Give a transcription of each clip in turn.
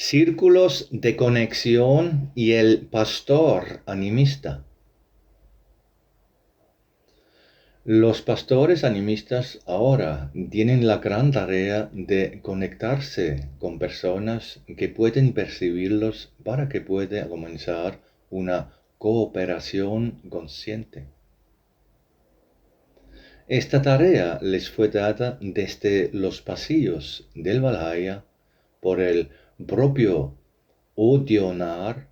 Círculos de conexión y el pastor animista. Los pastores animistas ahora tienen la gran tarea de conectarse con personas que pueden percibirlos para que pueda comenzar una cooperación consciente. Esta tarea les fue dada desde los pasillos del Valhalla por el propio Odionar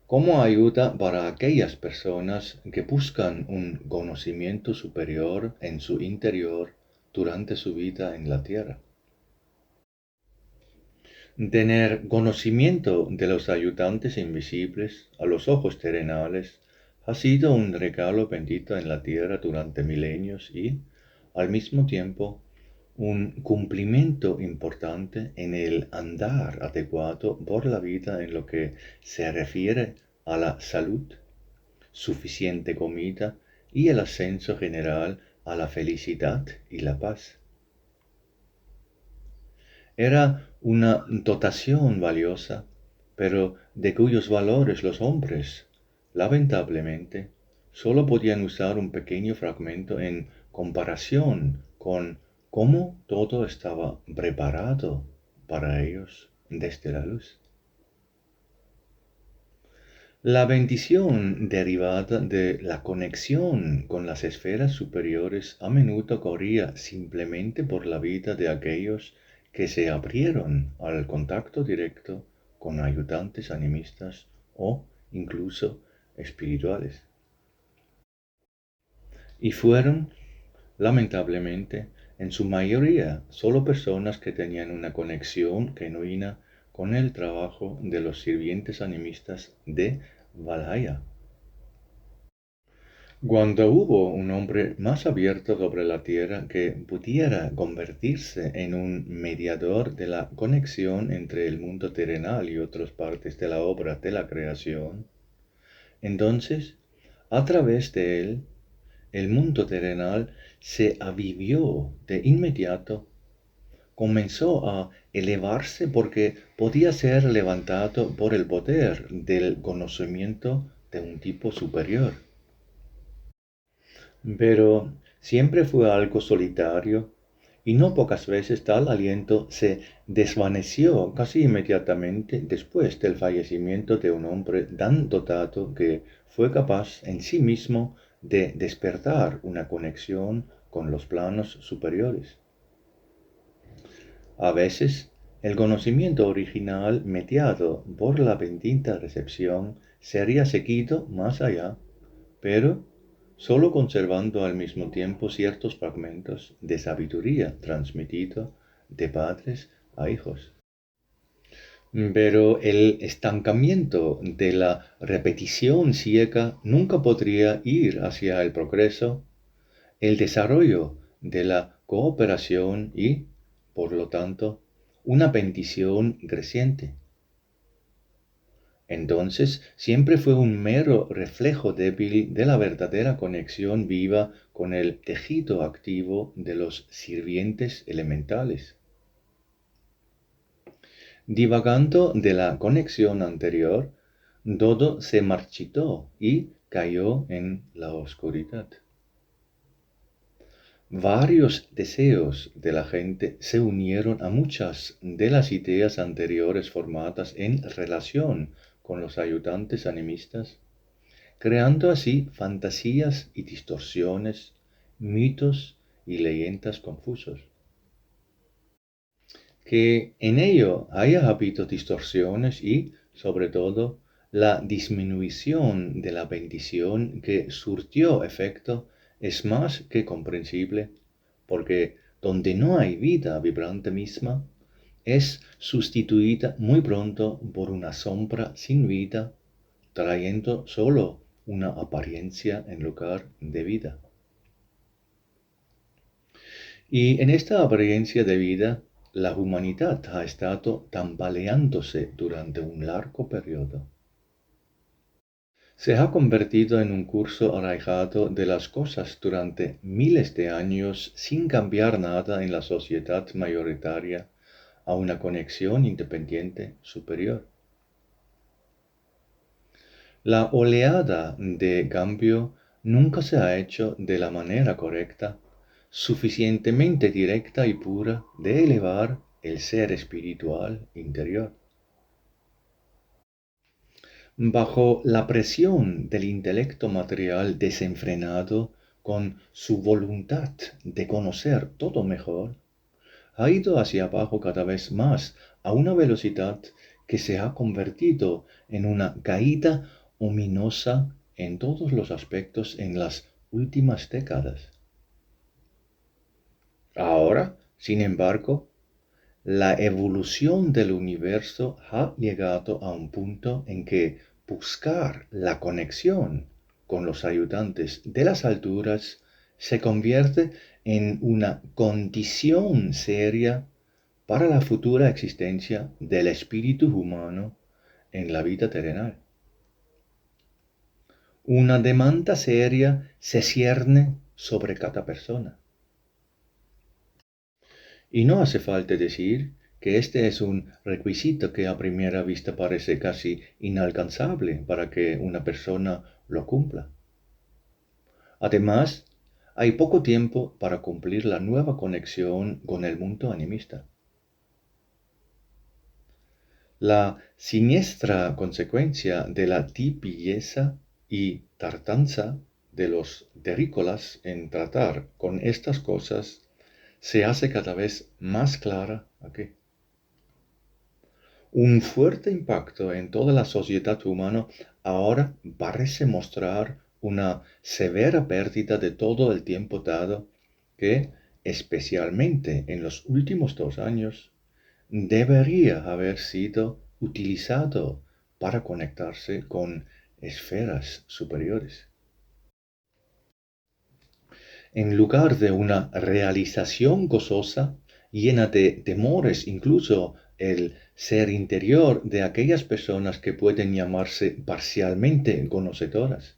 como ayuda para aquellas personas que buscan un conocimiento superior en su interior durante su vida en la tierra. Tener conocimiento de los ayudantes invisibles a los ojos terrenales ha sido un regalo bendito en la tierra durante milenios y, al mismo tiempo, un cumplimiento importante en el andar adecuado por la vida en lo que se refiere a la salud, suficiente comida y el ascenso general a la felicidad y la paz. Era una dotación valiosa, pero de cuyos valores los hombres, lamentablemente, solo podían usar un pequeño fragmento en comparación con cómo todo estaba preparado para ellos desde la luz. La bendición derivada de la conexión con las esferas superiores a menudo corría simplemente por la vida de aquellos que se abrieron al contacto directo con ayudantes animistas o incluso espirituales. Y fueron, lamentablemente, en su mayoría solo personas que tenían una conexión genuina con el trabajo de los sirvientes animistas de Valhalla. Cuando hubo un hombre más abierto sobre la tierra que pudiera convertirse en un mediador de la conexión entre el mundo terrenal y otras partes de la obra de la creación, entonces, a través de él, el mundo terrenal se avivió de inmediato, comenzó a elevarse porque podía ser levantado por el poder del conocimiento de un tipo superior. Pero siempre fue algo solitario y no pocas veces tal aliento se desvaneció casi inmediatamente después del fallecimiento de un hombre tan dotado que fue capaz en sí mismo de despertar una conexión con los planos superiores. A veces, el conocimiento original mediado por la bendita recepción sería seguido más allá, pero solo conservando al mismo tiempo ciertos fragmentos de sabiduría transmitido de padres a hijos. Pero el estancamiento de la repetición ciega nunca podría ir hacia el progreso, el desarrollo de la cooperación y, por lo tanto, una bendición creciente. Entonces siempre fue un mero reflejo débil de la verdadera conexión viva con el tejido activo de los sirvientes elementales. Divagando de la conexión anterior, todo se marchitó y cayó en la oscuridad. Varios deseos de la gente se unieron a muchas de las ideas anteriores formadas en relación con los ayudantes animistas, creando así fantasías y distorsiones, mitos y leyendas confusos. Que en ello haya habido distorsiones y, sobre todo, la disminución de la bendición que surtió efecto es más que comprensible, porque donde no hay vida vibrante misma, es sustituida muy pronto por una sombra sin vida, trayendo solo una apariencia en lugar de vida. Y en esta apariencia de vida, la humanidad ha estado tambaleándose durante un largo periodo. Se ha convertido en un curso arraigado de las cosas durante miles de años sin cambiar nada en la sociedad mayoritaria, a una conexión independiente superior. La oleada de cambio nunca se ha hecho de la manera correcta, suficientemente directa y pura de elevar el ser espiritual interior. Bajo la presión del intelecto material desenfrenado, con su voluntad de conocer todo mejor, ha ido hacia abajo cada vez más a una velocidad que se ha convertido en una caída ominosa en todos los aspectos en las últimas décadas. Ahora, sin embargo, la evolución del universo ha llegado a un punto en que buscar la conexión con los ayudantes de las alturas se convierte en una condición seria para la futura existencia del espíritu humano en la vida terrenal. Una demanda seria se cierne sobre cada persona. Y no hace falta decir que este es un requisito que a primera vista parece casi inalcanzable para que una persona lo cumpla. Además, hay poco tiempo para cumplir la nueva conexión con el mundo animista. La siniestra consecuencia de la tibieza y tardanza de los terrícolas en tratar con estas cosas se hace cada vez más clara aquí. Un fuerte impacto en toda la sociedad humana ahora parece mostrar una severa pérdida de todo el tiempo dado que, especialmente en los últimos 2 años, debería haber sido utilizado para conectarse con esferas superiores. En lugar de una realización gozosa, llena de temores, incluso el ser interior de aquellas personas que pueden llamarse parcialmente conocedoras.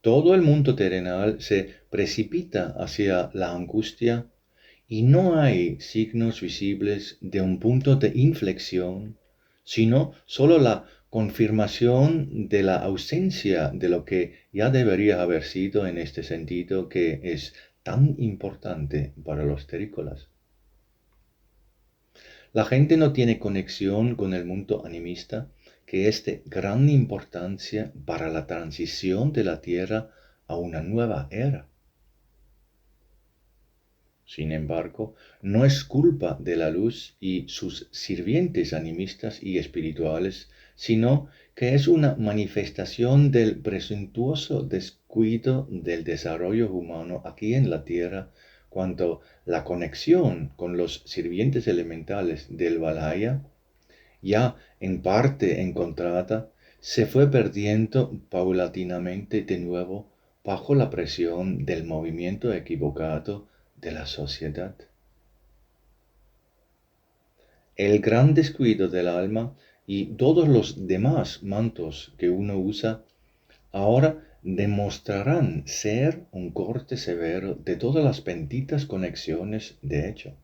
Todo el mundo terrenal se precipita hacia la angustia y no hay signos visibles de un punto de inflexión, sino solo la confirmación de la ausencia de lo que ya debería haber sido en este sentido que es tan importante para los terrícolas. La gente no tiene conexión con el mundo animista, que es de gran importancia para la transición de la Tierra a una nueva era. Sin embargo, no es culpa de la luz y sus sirvientes animistas y espirituales, sino que es una manifestación del presuntuoso descuido del desarrollo humano aquí en la tierra, cuando la conexión con los sirvientes elementales del Valhalla, ya en parte encontrada, se fue perdiendo paulatinamente de nuevo bajo la presión del movimiento equivocado de la sociedad. El gran descuido del alma y todos los demás mantos que uno usa ahora demostrarán ser un corte severo de todas las benditas conexiones de hecho.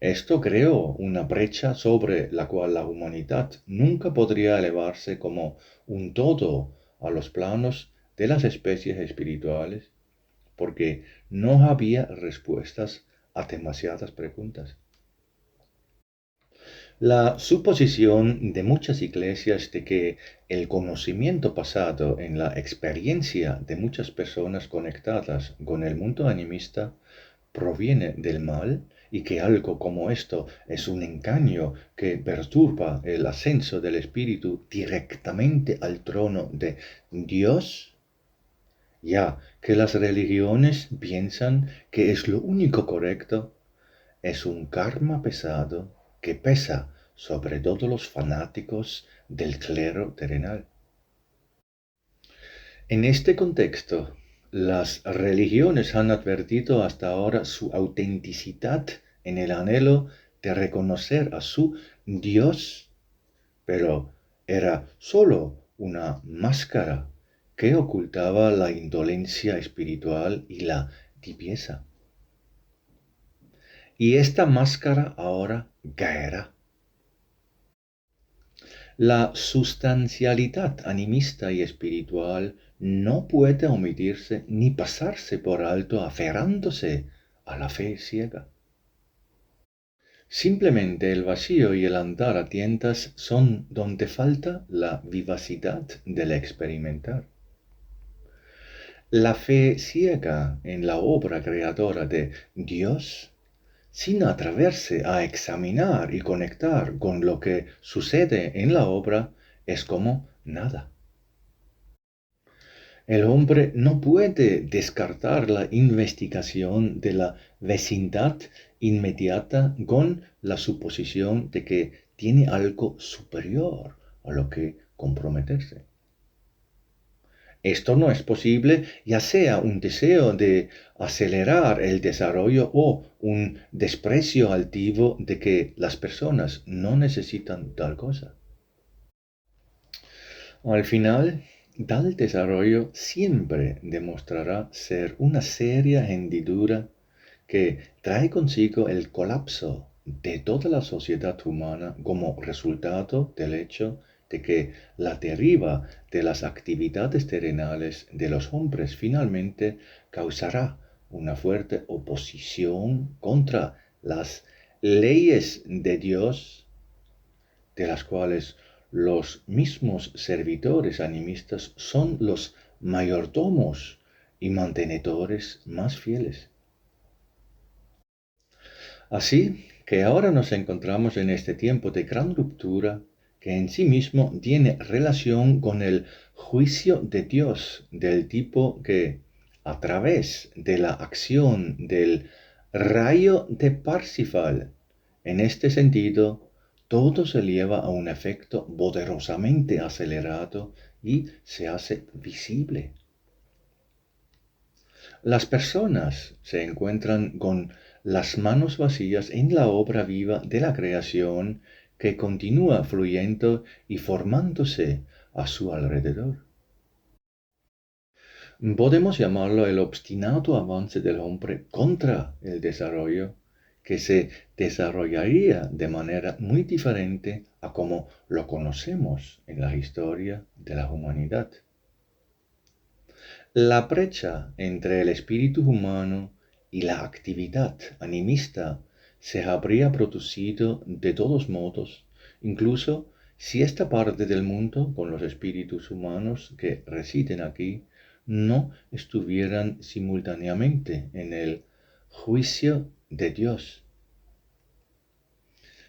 Esto creó una brecha sobre la cual la humanidad nunca podría elevarse como un todo a los planos de las especies espirituales, porque no había respuestas a demasiadas preguntas. La suposición de muchas iglesias de que el conocimiento pasado en la experiencia de muchas personas conectadas con el mundo animista proviene del mal y que algo como esto es un engaño que perturba el ascenso del espíritu directamente al trono de Dios, ya que las religiones piensan que es lo único correcto, es un karma pesado que pesa sobre todos los fanáticos del clero terrenal. En este contexto, las religiones han advertido hasta ahora su autenticidad en el anhelo de reconocer a su Dios, pero era sólo una máscara que ocultaba la indolencia espiritual y la tibieza. y esta máscara ahora caerá. La sustancialidad animista y espiritual no puede omitirse ni pasarse por alto aferrándose a la fe ciega. Simplemente el vacío y el andar a tientas son donde falta la vivacidad del experimentar. La fe ciega en la obra creadora de Dios, sin atreverse a examinar y conectar con lo que sucede en la obra, es como nada. El hombre no puede descartar la investigación de la vecindad inmediata con la suposición de que tiene algo superior a lo que comprometerse. Esto no es posible, ya sea un deseo de acelerar el desarrollo o un desprecio altivo de que las personas no necesitan tal cosa. Al final, tal desarrollo siempre demostrará ser una seria hendidura que trae consigo el colapso de toda la sociedad humana como resultado del hecho de que la deriva de las actividades terrenales de los hombres finalmente causará una fuerte oposición contra las leyes de Dios, de las cuales los mismos servidores animistas son los mayordomos y mantenedores más fieles. Así que ahora nos encontramos en este tiempo de gran ruptura que en sí mismo tiene relación con el juicio de Dios del tipo que, a través de la acción del rayo de Parsifal, en este sentido, todo se lleva a un efecto poderosamente acelerado y se hace visible. Las personas se encuentran con las manos vacías en la obra viva de la creación que continúa fluyendo y formándose a su alrededor. Podemos llamarlo el obstinado avance del hombre contra el desarrollo, que se desarrollaría de manera muy diferente a como lo conocemos en la historia de la humanidad. La brecha entre el espíritu humano y la actividad animista se habría producido de todos modos, incluso si esta parte del mundo con los espíritus humanos que residen aquí no estuvieran simultáneamente en el juicio de Dios.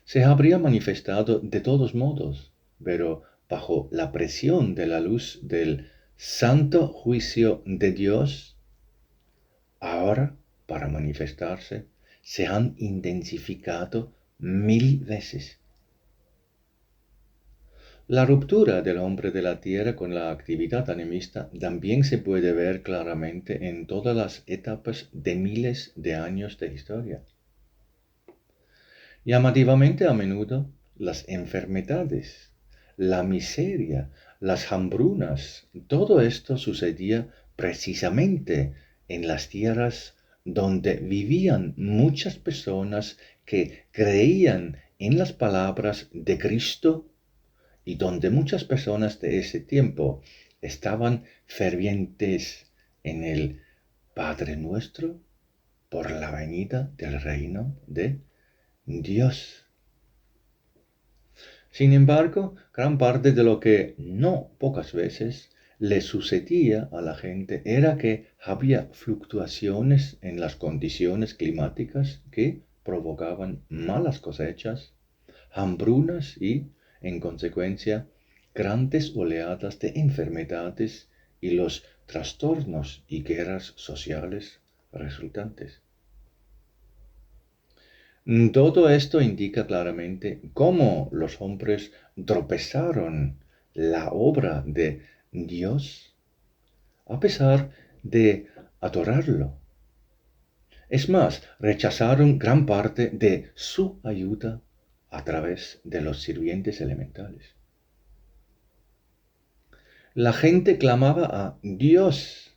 Se habría manifestado de todos modos, pero bajo la presión de la luz del santo juicio de Dios, ahora para manifestarse, se han intensificado 1000 veces. La ruptura del hombre de la tierra con la actividad animista también se puede ver claramente en todas las etapas de miles de años de historia. Llamativamente a menudo, las enfermedades, la miseria, las hambrunas, todo esto sucedía precisamente en las tierras donde vivían muchas personas que creían en las palabras de Cristo y donde muchas personas de ese tiempo estaban fervientes en el Padre Nuestro por la venida del reino de Dios. Sin embargo, gran parte de lo que no pocas veces le sucedía a la gente era que había fluctuaciones en las condiciones climáticas que provocaban malas cosechas, hambrunas y, en consecuencia, grandes oleadas de enfermedades y los trastornos y guerras sociales resultantes. Todo esto indica claramente cómo los hombres tropezaron la obra de Dios a pesar de adorarlo. Es más, rechazaron gran parte de su ayuda a través de los sirvientes elementales. La gente clamaba a Dios,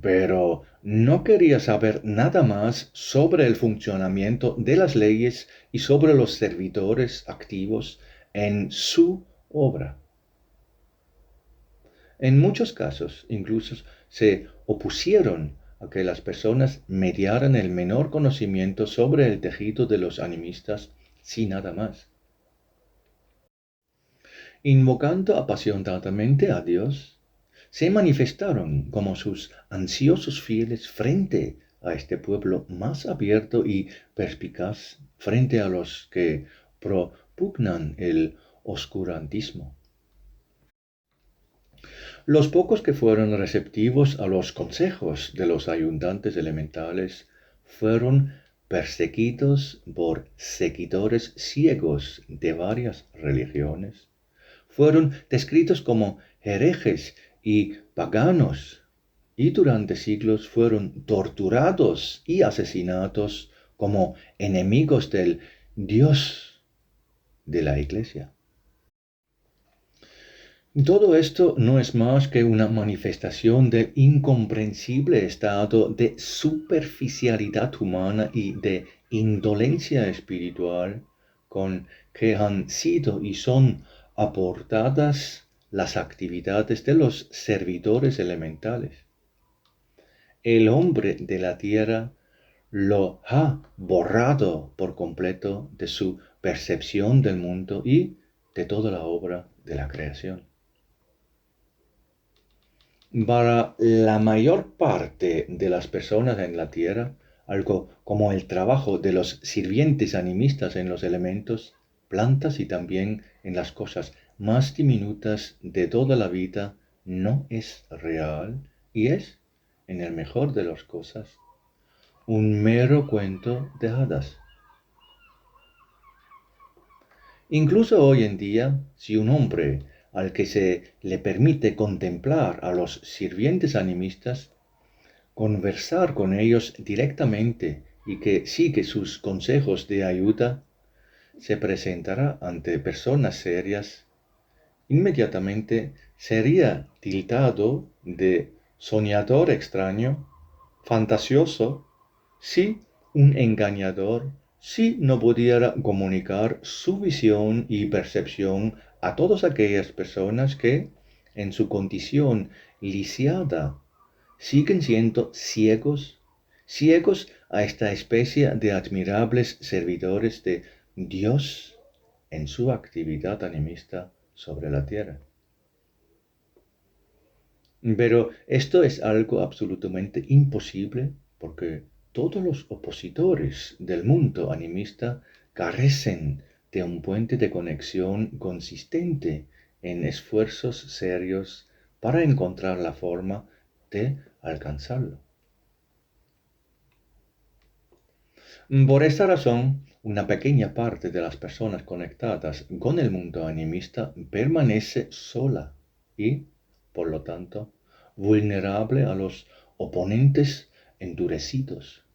pero no quería saber nada más sobre el funcionamiento de las leyes y sobre los servidores activos en su obra. En muchos casos, incluso, se opusieron a que las personas mediaran el menor conocimiento sobre el tejido de los animistas, sin nada más. Invocando apasionadamente a Dios, se manifestaron como sus ansiosos fieles frente a este pueblo más abierto y perspicaz frente a los que propugnan el oscurantismo. Los pocos que fueron receptivos a los consejos de los ayudantes elementales fueron perseguidos por seguidores ciegos de varias religiones. Fueron descritos como herejes y paganos, y durante siglos fueron torturados y asesinados como enemigos del Dios de la Iglesia. Todo esto no es más que una manifestación del incomprensible estado de superficialidad humana y de indolencia espiritual con que han sido y son abordadas las actividades de los servidores elementales. El hombre de la tierra lo ha borrado por completo de su percepción del mundo y de toda la obra de la creación. Para la mayor parte de las personas en la tierra, algo como el trabajo de los sirvientes animistas en los elementos, plantas y también en las cosas más diminutas de toda la vida, no es real y es, en el mejor de las cosas, un mero cuento de hadas. Incluso hoy en día, si un hombre al que se le permite contemplar a los sirvientes animistas, conversar con ellos directamente y que sigue sus consejos de ayuda, se presentará ante personas serias, inmediatamente sería tildado de soñador extraño, fantasioso, sí, un engañador, si no pudiera comunicar su visión y percepción a todas aquellas personas que, en su condición lisiada, siguen siendo ciegos, ciegos a esta especie de admirables servidores de Dios en su actividad animista sobre la tierra. Pero esto es algo absolutamente imposible porque todos los opositores del mundo animista carecen de un puente de conexión consistente en esfuerzos serios para encontrar la forma de alcanzarlo. Por esta razón, una pequeña parte de las personas conectadas con el mundo animista permanece sola y, por lo tanto, vulnerable a los oponentes endurecidos.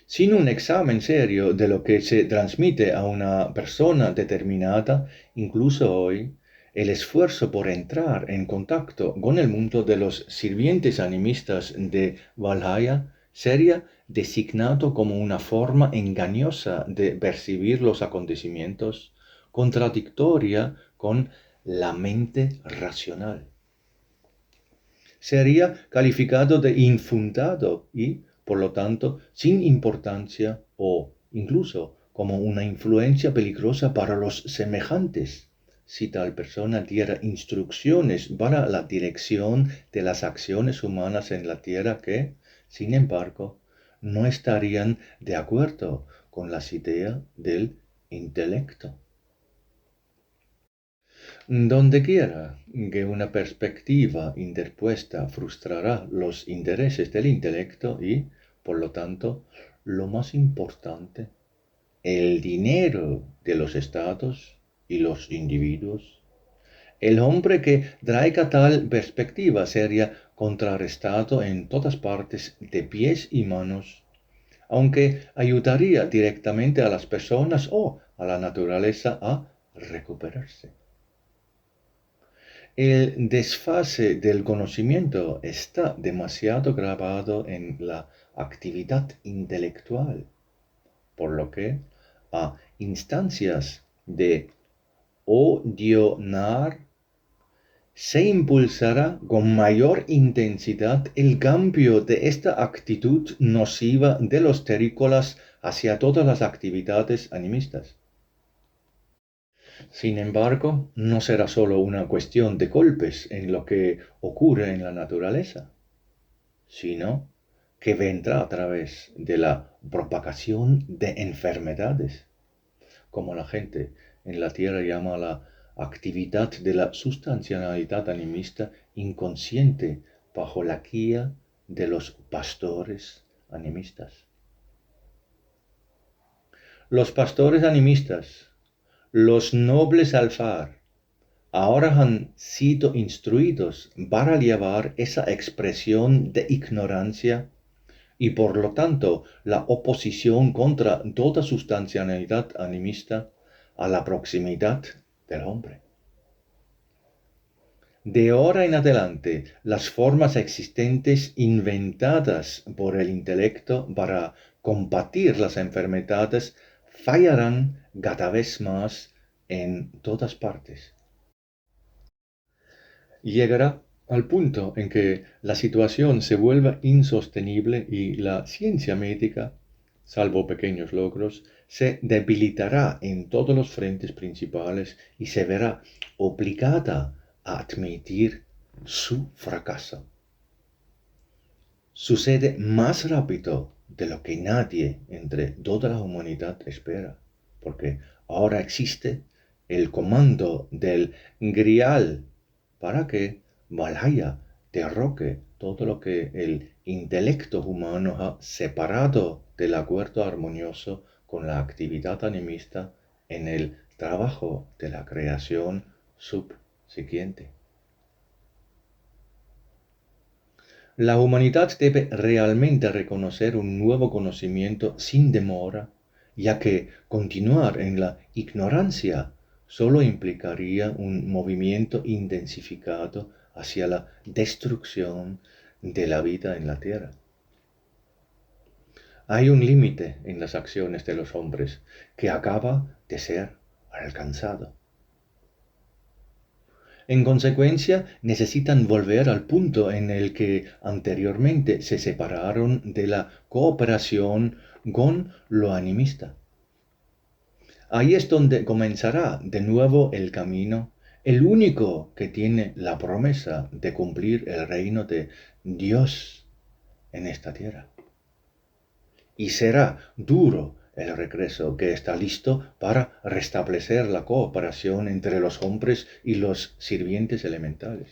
Sin un examen serio de lo que se transmite a una persona determinada, incluso hoy, el esfuerzo por entrar en contacto con el mundo de los sirvientes animistas de Valhalla sería designado como una forma engañosa de percibir los acontecimientos, contradictoria con la mente racional. Sería calificado de infundado y, por lo tanto, sin importancia o incluso como una influencia peligrosa para los semejantes, si tal persona diera instrucciones para la dirección de las acciones humanas en la tierra que, sin embargo, no estarían de acuerdo con las ideas del intelecto. Donde quiera que una perspectiva interpuesta frustrará los intereses del intelecto y, por lo tanto, lo más importante, el dinero de los estados y los individuos, el hombre que traiga tal perspectiva sería contrarrestado en todas partes de pies y manos, aunque ayudaría directamente a las personas o a la naturaleza a recuperarse. El desfase del conocimiento está demasiado grabado en la actividad intelectual, por lo que a instancias de odionar se impulsará con mayor intensidad el cambio de esta actitud nociva de los terrícolas hacia todas las actividades animistas. Sin embargo, no será solo una cuestión de golpes en lo que ocurre en la naturaleza, sino que vendrá a través de la propagación de enfermedades, como la gente en la Tierra llama la actividad de la sustancialidad animista inconsciente bajo la guía de los pastores animistas. Los pastores animistas, los nobles alfar, ahora han sido instruidos para llevar esa expresión de ignorancia y por lo tanto la oposición contra toda sustancialidad animista a la proximidad del hombre. De ahora en adelante, las formas existentes inventadas por el intelecto para combatir las enfermedades fallarán cada vez más en todas partes. Llegará al punto en que la situación se vuelva insostenible y la ciencia médica, salvo pequeños logros, se debilitará en todos los frentes principales y se verá obligada a admitir su fracaso. Sucede más rápido de lo que nadie entre toda la humanidad espera, porque ahora existe el comando del grial para que Valhalla derroque todo lo que el intelecto humano ha separado del acuerdo armonioso con la actividad animista en el trabajo de la creación subsiguiente. La humanidad debe realmente reconocer un nuevo conocimiento sin demora, ya que continuar en la ignorancia solo implicaría un movimiento intensificado hacia la destrucción de la vida en la tierra. Hay un límite en las acciones de los hombres que acaba de ser alcanzado. En consecuencia, necesitan volver al punto en el que anteriormente se separaron de la cooperación con lo animista. Ahí es donde comenzará de nuevo el camino, el único que tiene la promesa de cumplir el reino de Dios en esta tierra. Y será duro el regreso que está listo para restablecer la cooperación entre los hombres y los sirvientes elementales.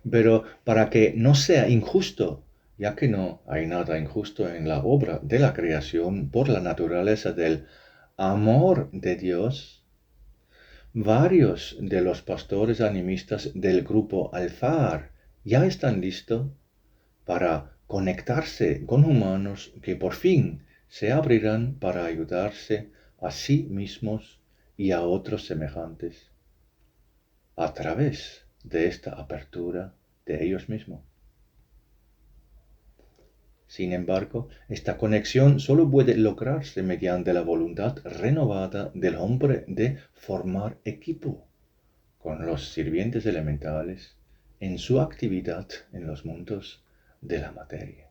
Pero para que no sea injusto, ya que no hay nada injusto en la obra de la creación por la naturaleza del amor de Dios, varios de los pastores animistas del grupo Alfar ya están listos para conectarse con humanos que por fin se abrirán para ayudarse a sí mismos y a otros semejantes a través de esta apertura de ellos mismos. Sin embargo, esta conexión solo puede lograrse mediante la voluntad renovada del hombre de formar equipo con los sirvientes elementales en su actividad en los mundos de la materia.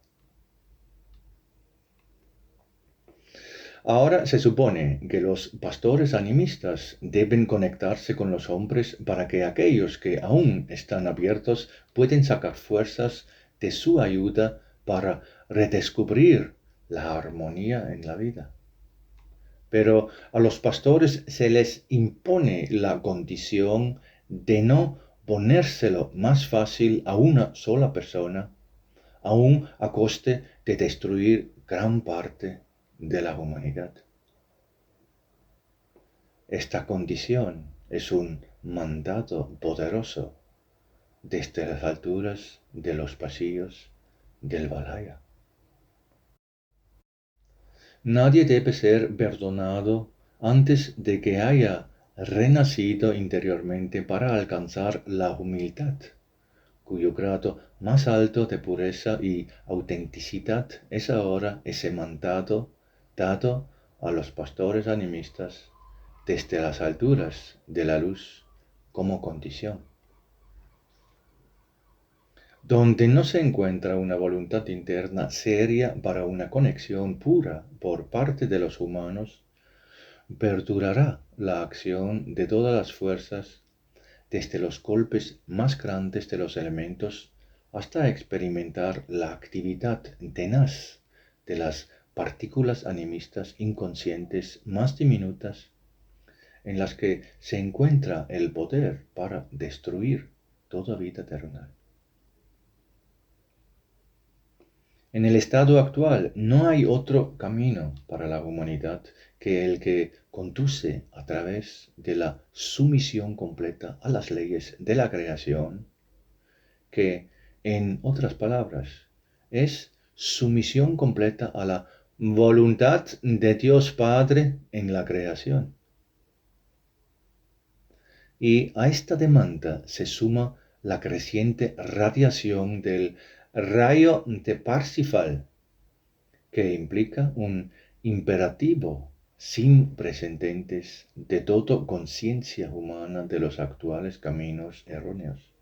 Ahora se supone que los pastores animistas deben conectarse con los hombres para que aquellos que aún están abiertos pueden sacar fuerzas de su ayuda para redescubrir la armonía en la vida. Pero a los pastores se les impone la condición de no ponérselo más fácil a una sola persona, aun a coste de destruir gran parte de la humanidad. Esta condición es un mandato poderoso desde las alturas de los pasillos del Valhalla. Nadie debe ser perdonado antes de que haya renacido interiormente para alcanzar la humildad, cuyo grado más alto de pureza y autenticidad es ahora ese mandato dado a los pastores animistas desde las alturas de la luz como condición. Donde no se encuentra una voluntad interna seria para una conexión pura por parte de los humanos, perdurará la acción de todas las fuerzas, desde los golpes más grandes de los elementos hasta experimentar la actividad tenaz de las partículas animistas inconscientes más diminutas, en las que se encuentra el poder para destruir toda vida terrenal. En el estado actual no hay otro camino para la humanidad que el que conduce a través de la sumisión completa a las leyes de la creación, que, en otras palabras, es sumisión completa a la voluntad de Dios Padre en la creación. Y a esta demanda se suma la creciente radiación del rayo de Parsifal, que implica un imperativo sin precedentes de toda conciencia humana de los actuales caminos erróneos.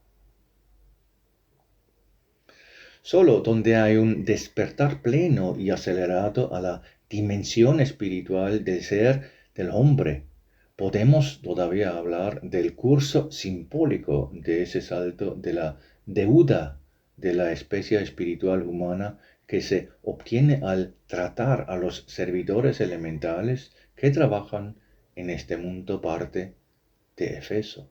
Solo donde hay un despertar pleno y acelerado a la dimensión espiritual del ser del hombre, podemos todavía hablar del curso simbólico de ese salto de la deuda de la especie espiritual humana que se obtiene al tratar a los servidores elementales que trabajan en este mundo parte de Efeso.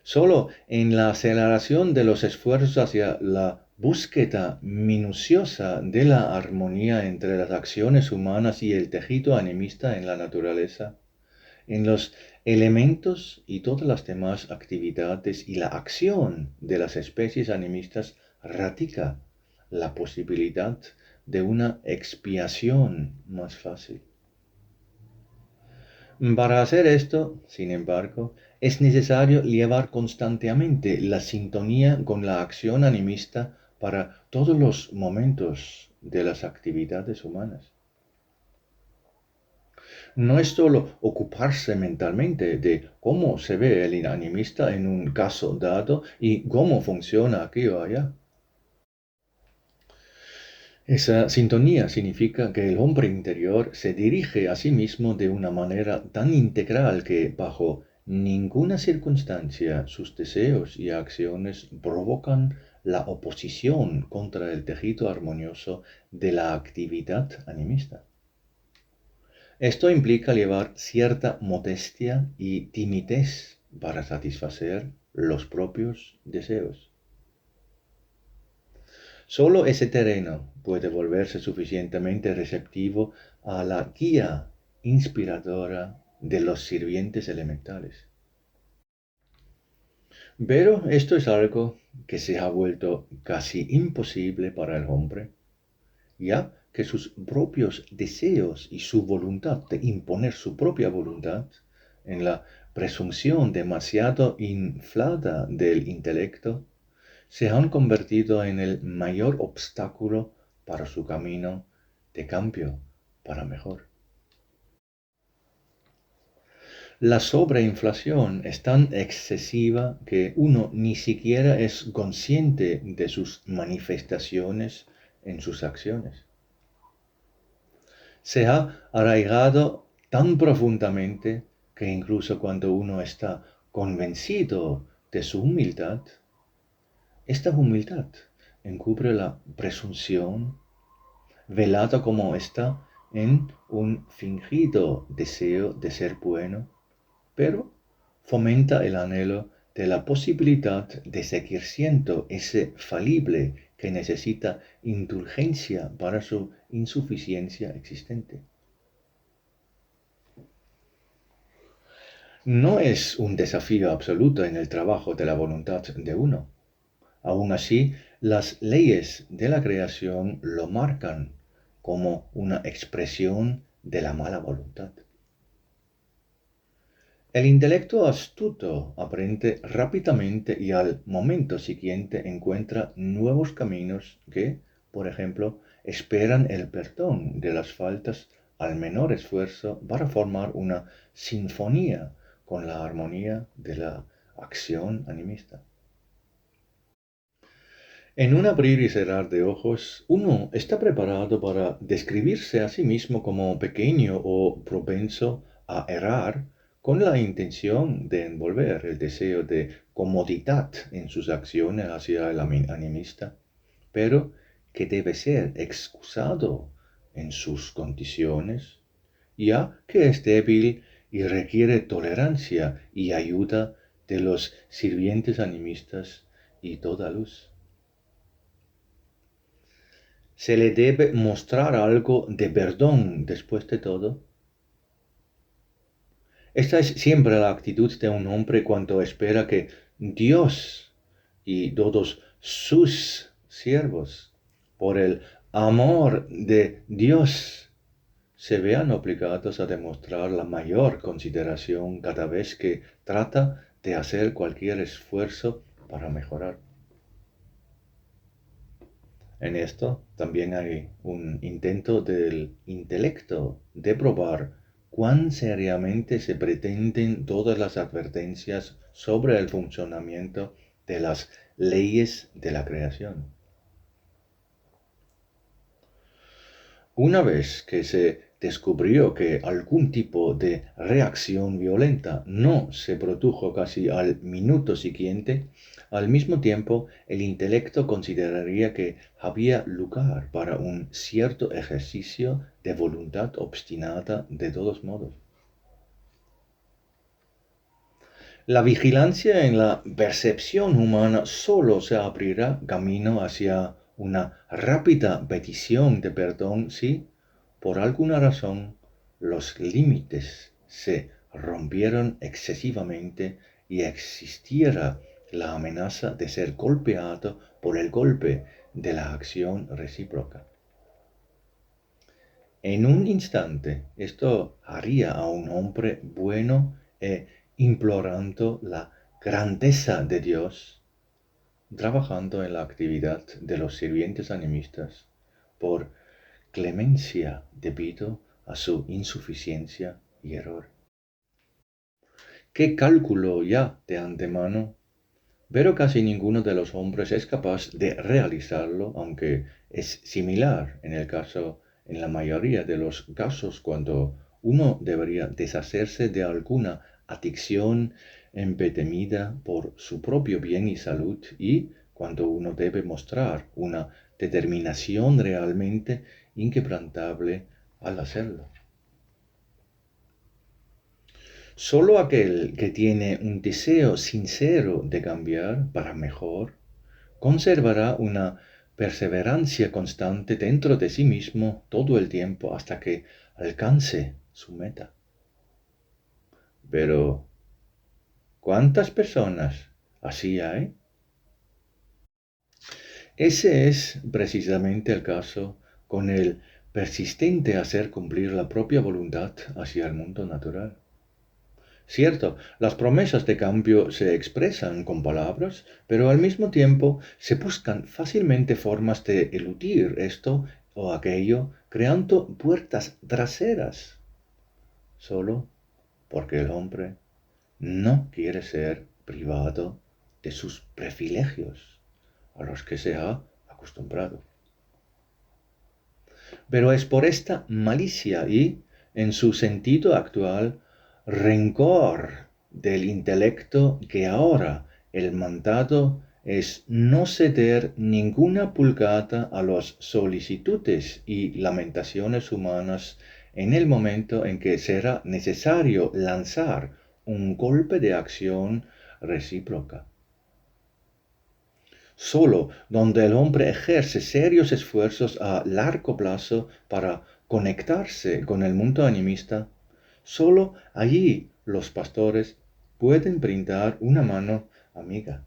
Solo en la aceleración de los esfuerzos hacia la búsqueda minuciosa de la armonía entre las acciones humanas y el tejido animista en la naturaleza, en los elementos y todas las demás actividades y la acción de las especies animistas radica la posibilidad de una expiación más fácil. Para hacer esto, sin embargo, es necesario llevar constantemente la sintonía con la acción animista para todos los momentos de las actividades humanas. No es solo ocuparse mentalmente de cómo se ve el animista en un caso dado y cómo funciona aquí o allá. Esa sintonía significa que el hombre interior se dirige a sí mismo de una manera tan integral que bajo ninguna circunstancia sus deseos y acciones provocan la oposición contra el tejido armonioso de la actividad animista. Esto implica llevar cierta modestia y timidez para satisfacer los propios deseos. Solo ese terreno puede volverse suficientemente receptivo a la guía inspiradora de los sirvientes elementales. Pero esto es algo que se ha vuelto casi imposible para el hombre, ya que sus propios deseos y su voluntad de imponer su propia voluntad en la presunción demasiado inflada del intelecto se han convertido en el mayor obstáculo para su camino de cambio para mejor. La sobreinflación es tan excesiva que uno ni siquiera es consciente de sus manifestaciones en sus acciones. Se ha arraigado tan profundamente que incluso cuando uno está convencido de su humildad, esta humildad encubre la presunción, velada como está en un fingido deseo de ser bueno, pero fomenta el anhelo de la posibilidad de seguir siendo ese falible que necesita indulgencia para su insuficiencia existente. No es un desafío absoluto en el trabajo de la voluntad de uno. Aun así, las leyes de la creación lo marcan como una expresión de la mala voluntad. El intelecto astuto aprende rápidamente y al momento siguiente encuentra nuevos caminos que, por ejemplo, esperan el perdón de las faltas al menor esfuerzo para formar una sinfonía con la armonía de la acción animista. En un abrir y cerrar de ojos, uno está preparado para describirse a sí mismo como pequeño o propenso a errar con la intención de envolver el deseo de comodidad en sus acciones hacia el animista, pero que debe ser excusado en sus condiciones, ya que es débil y requiere tolerancia y ayuda de los sirvientes animistas y toda luz. Se le debe mostrar algo de perdón después de todo. Esta es siempre la actitud de un hombre cuando espera que Dios y todos sus siervos, por el amor de Dios, se vean obligados a demostrar la mayor consideración cada vez que trata de hacer cualquier esfuerzo para mejorar. En esto también hay un intento del intelecto de probar cuán seriamente se pretenden todas las advertencias sobre el funcionamiento de las leyes de la creación. Una vez que se descubrió que algún tipo de reacción violenta no se produjo casi al minuto siguiente, al mismo tiempo el intelecto consideraría que había lugar para un cierto ejercicio de voluntad obstinada de todos modos. La vigilancia en la percepción humana solo se abrirá camino hacia una rápida petición de perdón si, por alguna razón, los límites se rompieron excesivamente y existiera la amenaza de ser golpeado por el golpe de la acción recíproca. En un instante esto haría a un hombre bueno implorando la grandeza de Dios, trabajando en la actividad de los sirvientes animistas por clemencia debido a su insuficiencia y error. ¿Qué cálculo ya de antemano? Pero casi ninguno de los hombres es capaz de realizarlo, aunque es similar en la mayoría de los casos cuando uno debería deshacerse de alguna adicción empetemida por su propio bien y salud y cuando uno debe mostrar una determinación realmente inquebrantable al hacerlo. Solo aquel que tiene un deseo sincero de cambiar para mejor conservará una perseverancia constante dentro de sí mismo todo el tiempo hasta que alcance su meta. Pero, ¿cuántas personas así hay? Ese es precisamente el caso con el persistente hacer cumplir la propia voluntad hacia el mundo natural. Cierto, las promesas de cambio se expresan con palabras, pero al mismo tiempo se buscan fácilmente formas de eludir esto o aquello, creando puertas traseras, solo porque el hombre no quiere ser privado de sus privilegios a los que se ha acostumbrado. Pero es por esta malicia y, en su sentido actual, rencor del intelecto que ahora el mandado es no ceder ninguna pulgada a las solicitudes y lamentaciones humanas en el momento en que será necesario lanzar un golpe de acción recíproca. Solo donde el hombre ejerce serios esfuerzos a largo plazo para conectarse con el mundo animista, solo allí los pastores pueden brindar una mano amiga.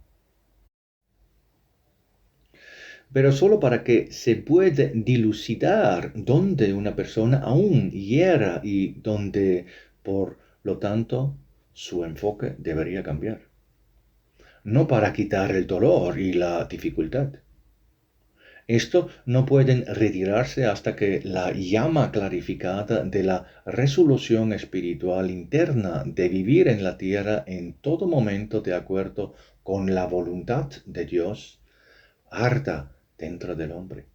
Pero solo para que se pueda dilucidar dónde una persona aún hiera y dónde, por lo tanto, su enfoque debería cambiar. No para quitar el dolor y la dificultad. Esto no pueden retirarse hasta que la llama clarificada de la resolución espiritual interna de vivir en la tierra en todo momento de acuerdo con la voluntad de Dios arda dentro del hombre.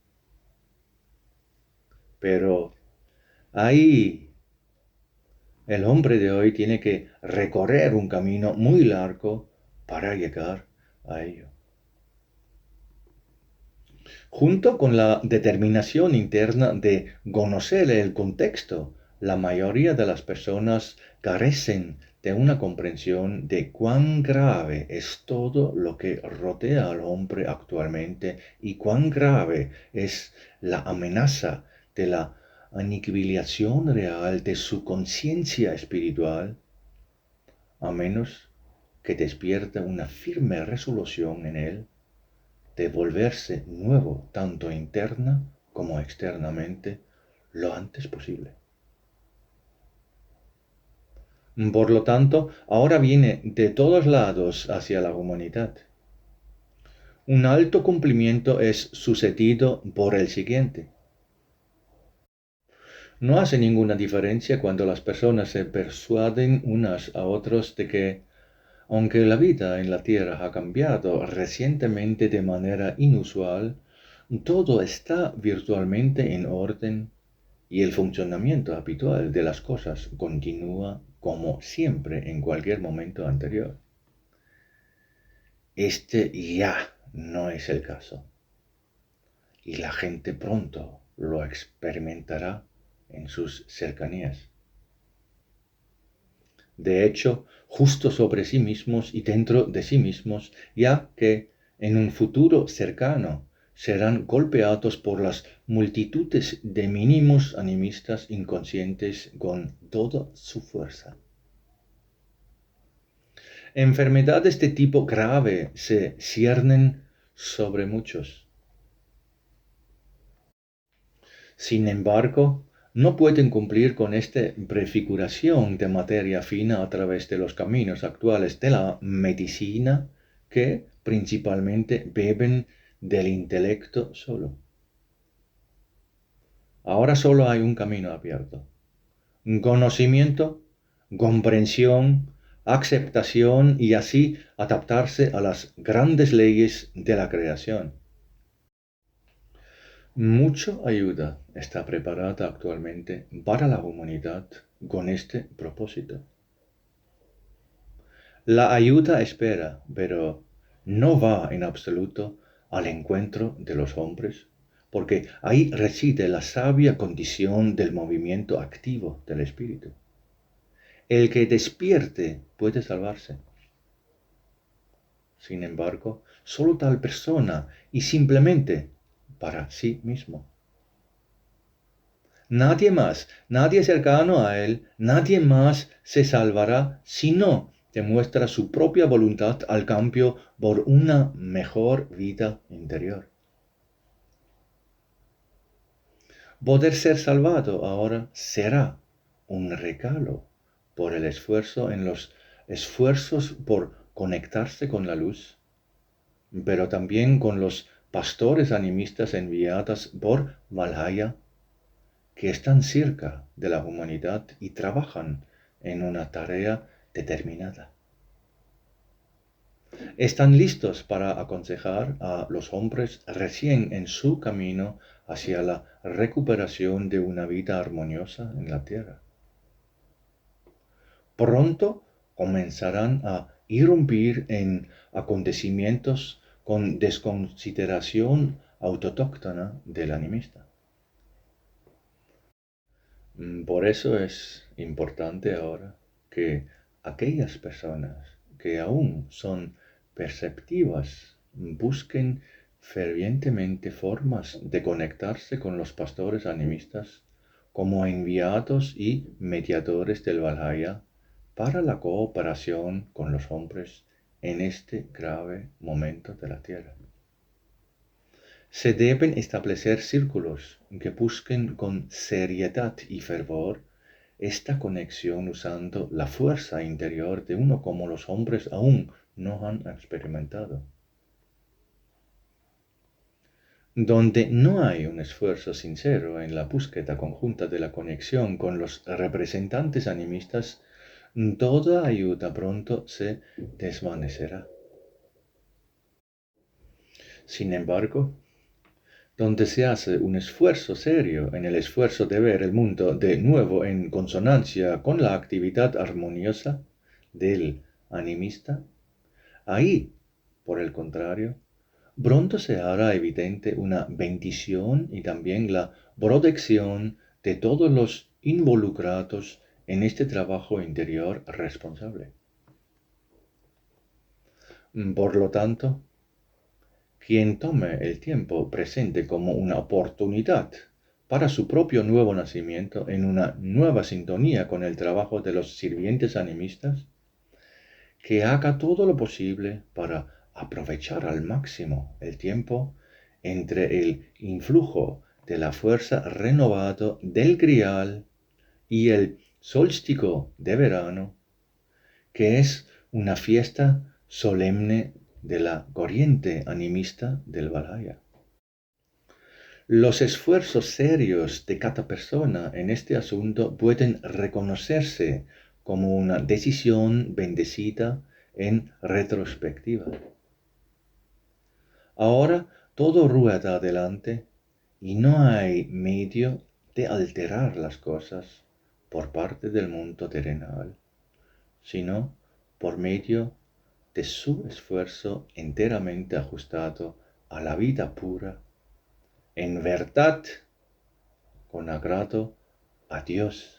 Pero ahí el hombre de hoy tiene que recorrer un camino muy largo para llegar a ello. Junto con la determinación interna de conocer el contexto, la mayoría de las personas carecen de una comprensión de cuán grave es todo lo que rodea al hombre actualmente y cuán grave es la amenaza de la aniquilación real de su conciencia espiritual, a menos que despierte una firme resolución en él de volverse nuevo tanto interna como externamente lo antes posible. Por lo tanto, ahora viene de todos lados hacia la humanidad. Un alto cumplimiento es sucedido por el siguiente. No hace ninguna diferencia cuando las personas se persuaden unas a otros de que, aunque la vida en la Tierra ha cambiado recientemente de manera inusual, todo está virtualmente en orden y el funcionamiento habitual de las cosas continúa como siempre en cualquier momento anterior. Este ya no es el caso y la gente pronto lo experimentará en sus cercanías. De hecho, justo sobre sí mismos y dentro de sí mismos, ya que en un futuro cercano serán golpeados por las multitudes de mínimos animistas inconscientes con toda su fuerza. Enfermedades de tipo grave se ciernen sobre muchos. Sin embargo, no pueden cumplir con esta prefiguración de materia fina a través de los caminos actuales de la medicina que principalmente beben del intelecto solo. Ahora solo hay un camino abierto. Conocimiento, comprensión, aceptación y así adaptarse a las grandes leyes de la creación. Mucha ayuda está preparada actualmente para la humanidad con este propósito. La ayuda espera, pero no va en absoluto al encuentro de los hombres, porque ahí reside la sabia condición del movimiento activo del espíritu. El que despierte puede salvarse. Sin embargo, solo tal persona y simplemente para sí mismo. Nadie más, nadie cercano a él, nadie más se salvará si no demuestra su propia voluntad al cambio por una mejor vida interior. Poder ser salvado ahora será un regalo por el esfuerzo en los esfuerzos por conectarse con la luz, pero también con los pastores animistas enviados por Valhalla que están cerca de la humanidad y trabajan en una tarea determinada. Están listos para aconsejar a los hombres recién en su camino hacia la recuperación de una vida armoniosa en la tierra. Pronto comenzarán a irrumpir en acontecimientos con desconsideración autóctona del animista. Por eso es importante ahora que aquellas personas que aún son perceptivas busquen fervientemente formas de conectarse con los pastores animistas como enviados y mediadores del Valhalla para la cooperación con los hombres en este grave momento de la tierra. Se deben establecer círculos que busquen con seriedad y fervor esta conexión usando la fuerza interior de uno como los hombres aún no han experimentado. Donde no hay un esfuerzo sincero en la búsqueda conjunta de la conexión con los representantes animistas, toda ayuda pronto se desvanecerá. Sin embargo, donde se hace un esfuerzo serio en el esfuerzo de ver el mundo de nuevo en consonancia con la actividad armoniosa del animista, ahí, por el contrario, pronto se hará evidente una bendición y también la protección de todos los involucrados en este trabajo interior responsable. Por lo tanto, quien tome el tiempo presente como una oportunidad para su propio nuevo nacimiento en una nueva sintonía con el trabajo de los sirvientes animistas, que haga todo lo posible para aprovechar al máximo el tiempo entre el influjo de la fuerza renovado del grial y el solsticio de verano, que es una fiesta solemne de la corriente animista del Valhalla. Los esfuerzos serios de cada persona en este asunto pueden reconocerse como una decisión bendecida en retrospectiva. Ahora todo rueda adelante y no hay medio de alterar las cosas por parte del mundo terrenal, sino por medio de su esfuerzo enteramente ajustado a la vida pura, en verdad, con agrado a Dios.